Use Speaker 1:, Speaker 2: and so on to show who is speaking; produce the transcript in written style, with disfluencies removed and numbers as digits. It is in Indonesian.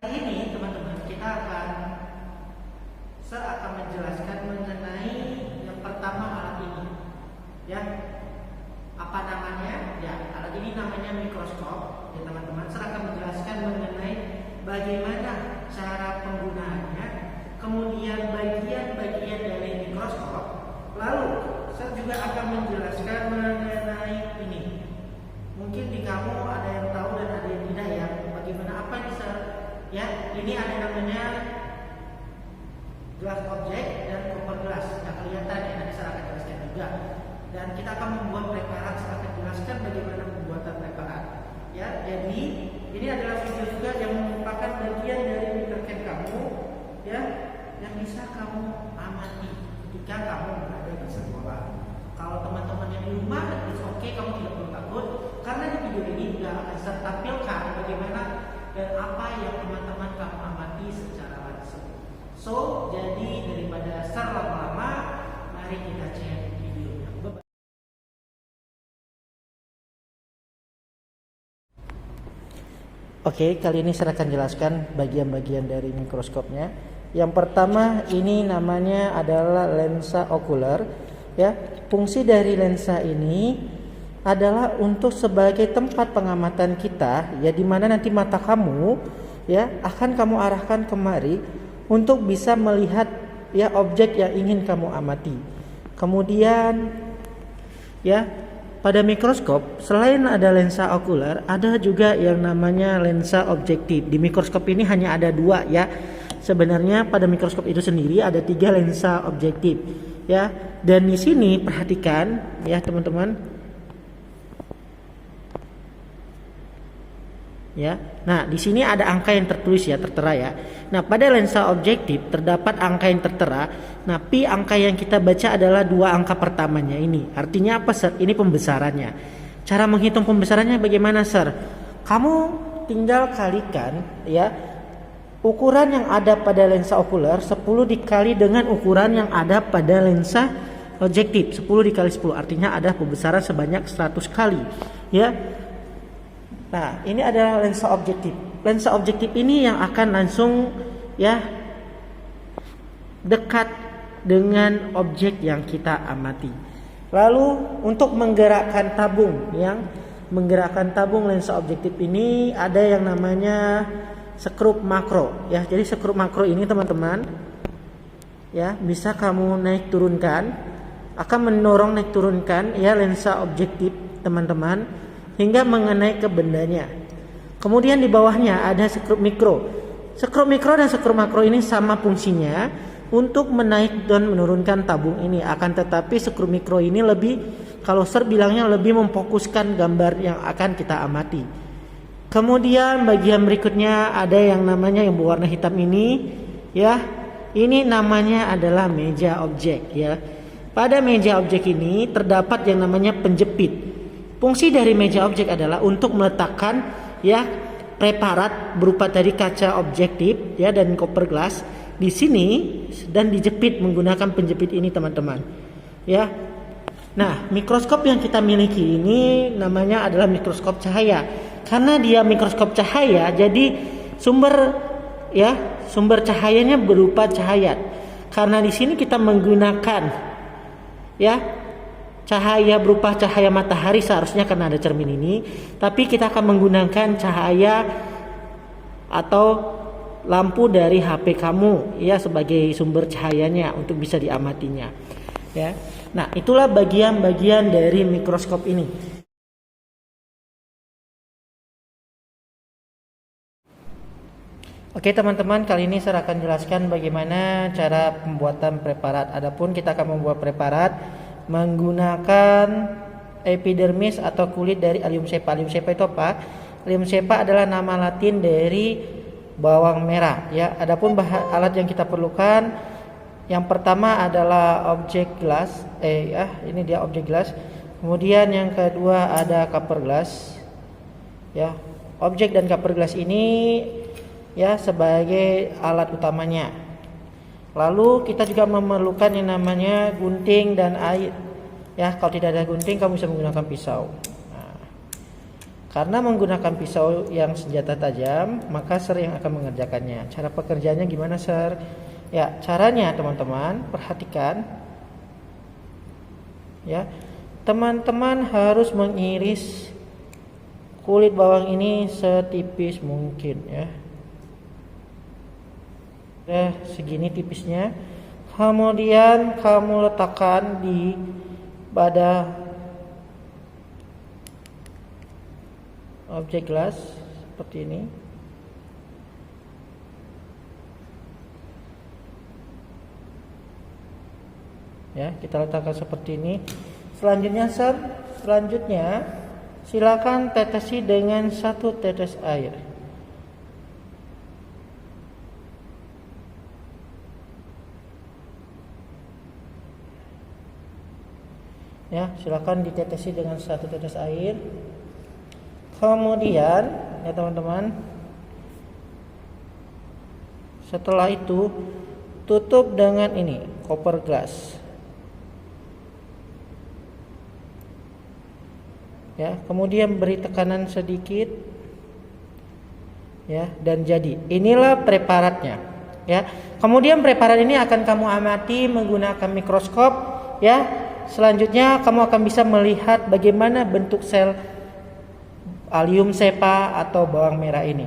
Speaker 1: Hari ini teman-teman kita akan menjelaskan mengenai yang pertama alat ini, ya. Apa namanya? Ya, alat ini namanya mikroskop, ya teman-teman. Saya akan menjelaskan mengenai bagaimana cara penggunaannya, kemudian bagian-bagian dari mikroskop. Lalu saya juga akan menjelaskan mengenai ini. Mungkin di kamu ada yang tahu dan ada yang tidak, ya. Bagaimana apa ini, Sir? Ya, ini ada namanya glass object dan copper glass. Nggak kelihatan ya, nanti saya akan jelaskan juga. Dan kita akan membuat preparat, saya akan jelaskan bagaimana pembuatan preparat. Ya, jadi ini adalah video juga yang merupakan bagian dari mikroskop kamu, ya, yang bisa kamu amati ketika kamu berada di sekolah. Kalau teman-teman yang di rumah, it's okay, kamu tidak perlu takut, karena di video ini juga akan saya tampilkan bagaimana dan apa yang teman-teman kamu amati secara langsung. So, jadi daripada saya lama-lama, mari kita cek videonya. Oke, kali ini saya akan jelaskan bagian-bagian dari mikroskopnya. Yang pertama, ini namanya adalah lensa okuler. Ya, fungsi dari lensa ini adalah untuk sebagai tempat pengamatan kita, ya, di mana nanti mata kamu, ya, akan kamu arahkan kemari untuk bisa melihat, ya, objek yang ingin kamu amati. Kemudian, ya, pada mikroskop selain ada lensa okuler, ada juga yang namanya lensa objektif. Di mikroskop ini hanya ada dua, ya. Sebenarnya pada mikroskop itu sendiri ada 3 lensa objektif, ya. Dan di sini perhatikan, ya teman-teman. Ya, nah di sini ada angka yang tertulis, ya, tertera, ya. Nah pada lensa objektif terdapat angka yang tertera. Nah pi angka yang kita baca adalah 2 angka pertamanya ini. Artinya apa, Sir? Ini pembesarannya. Cara menghitung pembesarannya bagaimana, Sir? Kamu tinggal kalikan, ya, ukuran yang ada pada lensa okuler 10 dikali dengan ukuran yang ada pada lensa objektif. 10 dikali 10 artinya ada pembesaran sebanyak 100 kali, ya. Nah, ini adalah lensa objektif. Lensa objektif ini yang akan langsung, ya, dekat dengan objek yang kita amati. Lalu untuk menggerakkan tabung, lensa objektif ini ada yang namanya skrup makro, ya. Jadi skrup makro ini teman-teman, ya, bisa kamu naik turunkan, akan mendorong naik turunkan, ya, lensa objektif teman-teman hingga mengenai ke bendanya. Kemudian di bawahnya ada skrup mikro. Skrup mikro dan skrup makro ini sama fungsinya untuk menaik dan menurunkan tabung ini. Akan tetapi skrup mikro ini lebih, kalau Sir bilangnya lebih memfokuskan gambar yang akan kita amati. Kemudian bagian berikutnya ada yang namanya yang berwarna hitam ini, ya. Ini namanya adalah meja objek, ya. Pada meja objek ini terdapat yang namanya penjepit. Fungsi dari meja objek adalah untuk meletakkan, ya, preparat berupa tadi kaca objektif, ya, dan copper glass di sini dan dijepit menggunakan penjepit ini, teman-teman, ya. Nah, mikroskop yang kita miliki ini namanya adalah mikroskop cahaya. Karena dia mikroskop cahaya, jadi sumber cahayanya berupa cahaya. Karena di sini kita menggunakan, ya, cahaya berupa cahaya matahari seharusnya karena ada cermin ini, tapi kita akan menggunakan cahaya atau lampu dari HP kamu, ya, sebagai sumber cahayanya untuk bisa diamatinya, ya. Nah, itulah bagian-bagian dari mikroskop ini. Oke teman-teman, kali ini saya akan jelaskan bagaimana cara pembuatan preparat. Adapun kita akan membuat preparat menggunakan epidermis atau kulit dari Allium cepa. Allium cepa itu apa? Allium cepa adalah nama latin dari bawang merah, ya. Adapun alat yang kita perlukan, yang pertama adalah objek glass, ini dia objek glass. Kemudian yang kedua ada copper glass, ya. Objek dan copper glass ini, ya, sebagai alat utamanya. Lalu kita juga memerlukan yang namanya gunting dan air, ya. Kalau tidak ada gunting kamu bisa menggunakan pisau. Nah, Karena menggunakan pisau yang senjata tajam, maka Sir yang akan mengerjakannya. Cara pekerjaannya gimana, Sir? Ya, caranya teman-teman, perhatikan. Ya, teman-teman harus mengiris kulit bawang ini setipis mungkin ya. Segini tipisnya. Kemudian kamu letakkan di pada objek gelas seperti ini. Ya, kita letakkan seperti ini. Selanjutnya silakan tetesi dengan 1 tetes air. Ya, silakan ditetesi dengan 1 tetes air. Kemudian, ya teman-teman, setelah itu tutup dengan ini, copper glass. Ya, kemudian beri tekanan sedikit. Ya, dan jadi. Inilah preparatnya. Ya. Kemudian preparat ini akan kamu amati menggunakan mikroskop, ya. Selanjutnya kamu akan bisa melihat bagaimana bentuk sel Allium cepa atau bawang merah ini.